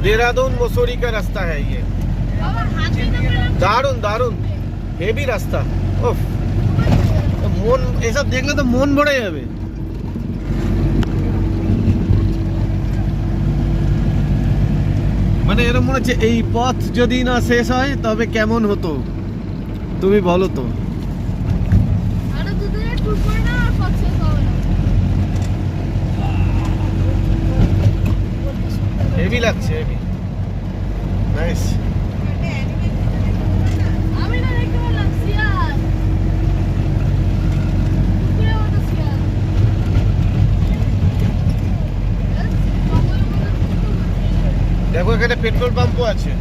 देहरादून मसूरी का रास्ता है ये। दारुण दारुण हेवी रास्ता। उफ, মন এসব দেখলে তো মন ভরে যাবে। মানে এরকম মনে হচ্ছে এই পথ যদি না শেষ হয় তবে কেমন হতো তুমি বলো তো। হেভি লাগছে, হেভি নাইস। দেখো এখানে পেট্রোল পাম্পও আছে।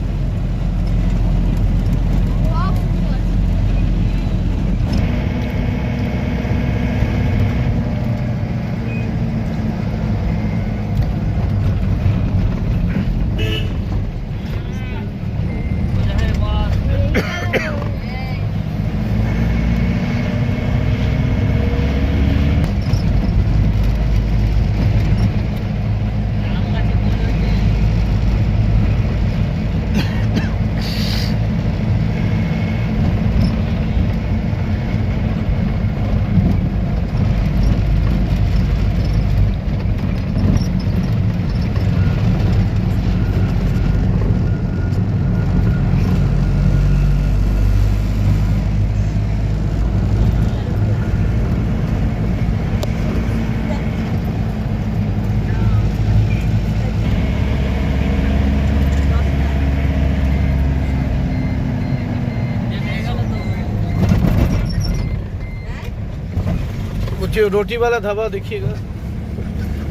मुझे रोटी वाला ढाबा देखिएगा,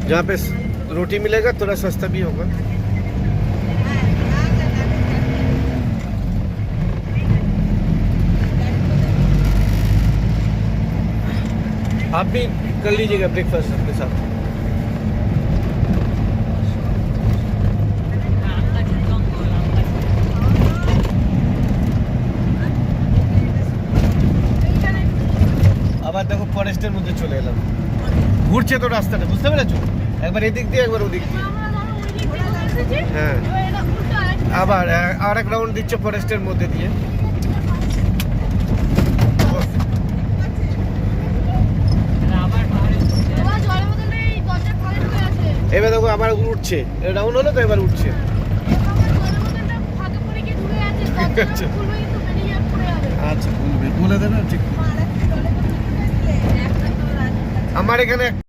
जहाँ पे रोटी मिलेगा, थोड़ा सस्ता भी होगा। आप भी कर लीजिएगा ब्रेकफास्ट अपने साथ। আবার দেখো ফরেস্টের মধ্যে চলে এলাম। ঘুরছে তো রাস্তাটা, বুঝতে পেরেছো? একবার এদিক দিয়ে একবার ওদিক দিয়ে। হ্যাঁ, আবার আরেক রাউন্ড দিচ্ছে ফরেস্টের মধ্যে দিয়ে। এবার দেখো আবার উঠছে, রাউন্ড হলো তো এবার উঠছে। আচ্ছা বলে দেবে ঠিক। আমার এখানে